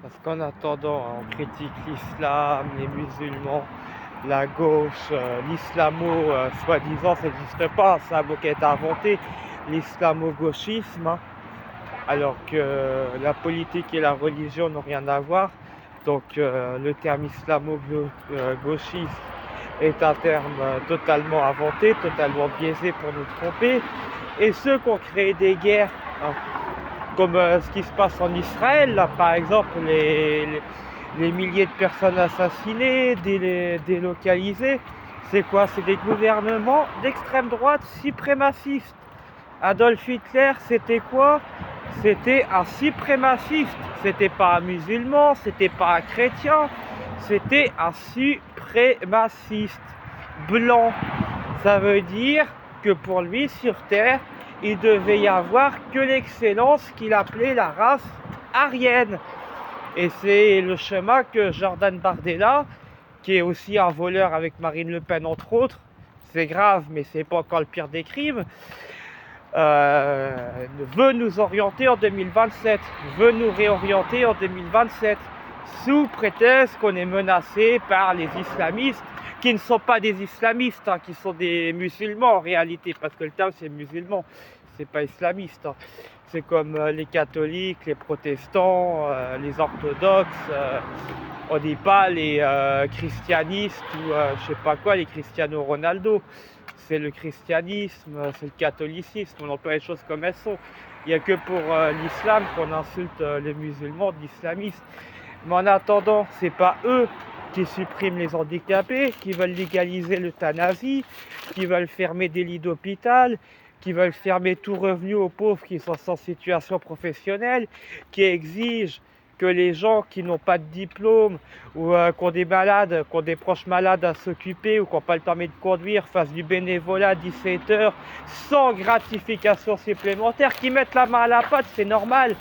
Parce qu'en attendant, on critique l'islam, les musulmans, la gauche, l'islamo, soi-disant, ça n'existe pas, c'est un mot qui a été inventé, l'islamo-gauchisme, hein, alors que la politique et la religion n'ont rien à voir. Donc le terme islamo-gauchiste est un terme totalement inventé, totalement biaisé pour nous tromper. Et ceux qui ont créé des guerres, hein, comme ce qui se passe en Israël, là, par exemple, les milliers de personnes assassinées, délocalisées, c'est quoi? C'est des gouvernements d'extrême droite suprémacistes. Adolf Hitler, c'était quoi? C'était un suprémaciste. C'était pas un musulman, c'était pas un chrétien, c'était un suprémaciste blanc. Ça veut dire que pour lui, sur Terre, il devait y avoir que l'excellence qu'il appelait la race aryenne. Et c'est le chemin que Jordan Bardella, qui est aussi un voleur avec Marine Le Pen entre autres, c'est grave mais c'est pas encore le pire des crimes, veut nous orienter en 2027, veut nous réorienter en 2027, sous prétexte qu'on est menacé par les islamistes, qui ne sont pas des islamistes, hein, qui sont des musulmans en réalité, parce que le terme c'est musulman, c'est pas islamiste. Hein. C'est comme les catholiques, les protestants, les orthodoxes, on dit pas les christianistes ou je sais pas quoi, les Cristiano Ronaldo. C'est le christianisme, c'est le catholicisme, on emploie les choses comme elles sont. Il n'y a que pour l'islam qu'on insulte les musulmans d'islamistes. Mais en attendant, c'est pas eux qui suppriment les handicapés, qui veulent légaliser l'euthanasie, qui veulent fermer des lits d'hôpital, qui veulent fermer tout revenu aux pauvres qui sont sans situation professionnelle, qui exigent que les gens qui n'ont pas de diplôme ou qui ont des malades, qui ont des proches malades à s'occuper ou qui n'ont pas le permis de conduire fassent du bénévolat à 17 heures sans gratification supplémentaire, qui mettent la main à la pâte, c'est normal.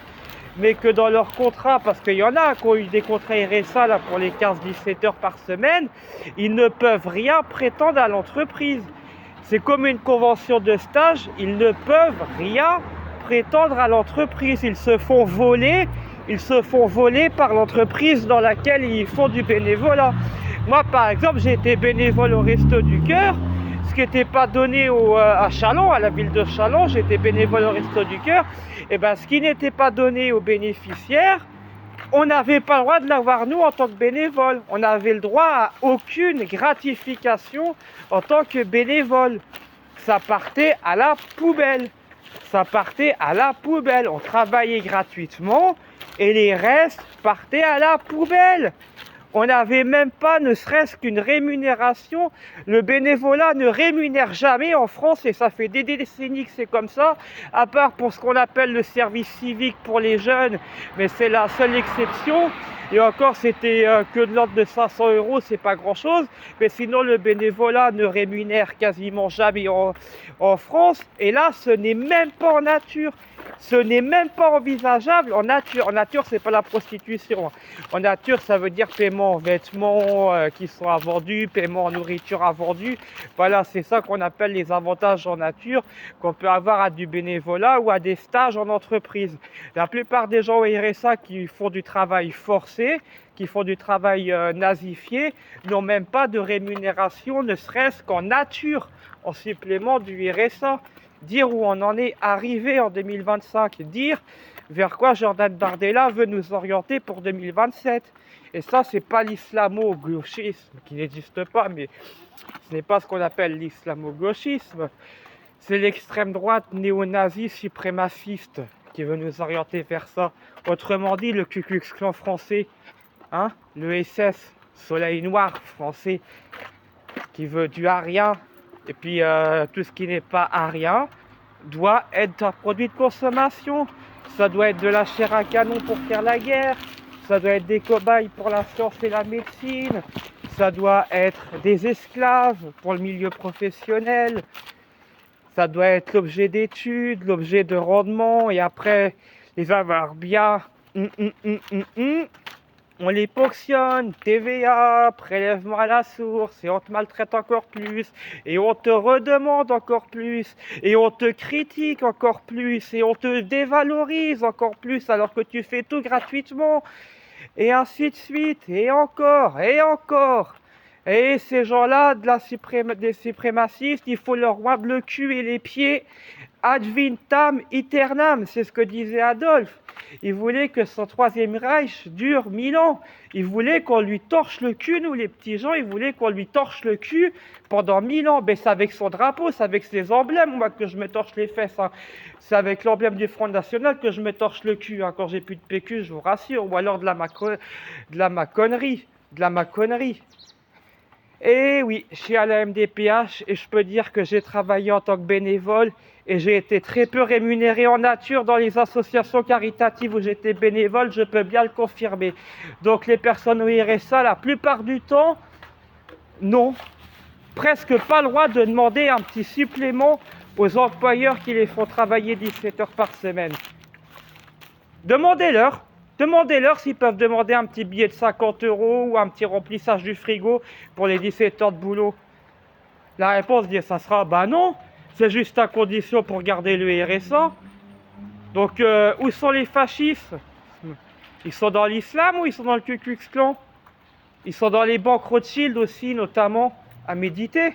Mais que dans leur contrat, parce qu'il y en a qui ont eu des contrats RSA là, pour les 15-17 heures par semaine, ils ne peuvent rien prétendre à l'entreprise. C'est comme une convention de stage, ils ne peuvent rien prétendre à l'entreprise. Ils se font voler par l'entreprise dans laquelle ils font du bénévolat. Moi, par exemple, j'ai été bénévole au Resto du Cœur, ce qui n'était pas donné à Châlons, à la ville de Châlons. J'ai été bénévole au Resto du Cœur. Et bien, ce qui n'était pas donné aux bénéficiaires, on n'avait pas le droit de l'avoir nous en tant que bénévole. On n'avait le droit à aucune gratification en tant que bénévole. Ça partait à la poubelle. Ça partait à la poubelle. On travaillait gratuitement et les restes partaient à la poubelle. On n'avait même pas ne serait-ce qu'une rémunération. Le bénévolat ne rémunère jamais en France et ça fait des décennies que c'est comme ça, à part pour ce qu'on appelle le service civique pour les jeunes, mais c'est la seule exception. Et encore, c'était que de l'ordre de 500 €, c'est pas grand-chose. Mais sinon, le bénévolat ne rémunère quasiment jamais en France. Et là, ce n'est même pas en nature. Ce n'est même pas envisageable en nature. En nature, c'est pas la prostitution. En nature, ça veut dire paiement en vêtements qui sont invendus, paiement en nourriture invendue. Voilà, c'est ça qu'on appelle les avantages en nature qu'on peut avoir à du bénévolat ou à des stages en entreprise. La plupart des gens au RSA qui font du travail forcé, qui font du travail nazifié, n'ont même pas de rémunération, ne serait-ce qu'en nature, en supplément du RSA. Dire où on en est arrivé en 2025, dire vers quoi Jordan Bardella veut nous orienter pour 2027. Et ça, c'est pas l'islamo-gauchisme qui n'existe pas, mais ce n'est pas ce qu'on appelle l'islamo-gauchisme. C'est l'extrême droite néo-nazie suprémaciste qui veut nous orienter vers ça. Autrement dit, le Ku Klux Klan français, hein, le SS, Soleil Noir français, qui veut du arien, et puis tout ce qui n'est pas arien doit être un produit de consommation. Ça doit être de la chair à canon pour faire la guerre, ça doit être des cobayes pour la science et la médecine, ça doit être des esclaves pour le milieu professionnel, ça doit être l'objet d'études, l'objet de rendement, et après les avoir bien, on les ponctionne, TVA, prélèvement à la source, et on te maltraite encore plus, et on te redemande encore plus, et on te critique encore plus, et on te dévalorise encore plus, alors que tu fais tout gratuitement. et ainsi de suite, et encore, et encore. Et ces gens-là, des suprémacistes, il faut leur rendre le cul et les pieds ad vitam aeternam, c'est ce que disait Adolphe. Il voulait que son troisième Reich dure 1000 ans. Il voulait qu'on lui torche le cul, nous les petits gens, il voulait qu'on lui torche le cul pendant 1000 ans. Ben, c'est avec son drapeau, c'est avec ses emblèmes, moi, que je me torche les fesses. Hein. C'est avec l'emblème du Front National que je me torche le cul, hein, quand j'ai plus de PQ, je vous rassure. Ou alors de la maconnerie. De la maconnerie. Et oui, je suis à la MDPH et je peux dire que j'ai travaillé en tant que bénévole et j'ai été très peu rémunéré en nature dans les associations caritatives où j'étais bénévole, je peux bien le confirmer. Donc les personnes au RSA, la plupart du temps, non, presque pas le droit de demander un petit supplément aux employeurs qui les font travailler 17 heures par semaine. Demandez-leur. Demandez-leur s'ils peuvent demander un petit billet de 50 € ou un petit remplissage du frigo pour les 17 heures de boulot. La réponse, ça sera, bah non, c'est juste à condition pour garder le RSA. Donc, où sont les fascistes? Ils sont dans l'islam ou ils sont dans le Ku Klux Klan? Ils sont dans les banques Rothschild aussi, notamment, à méditer.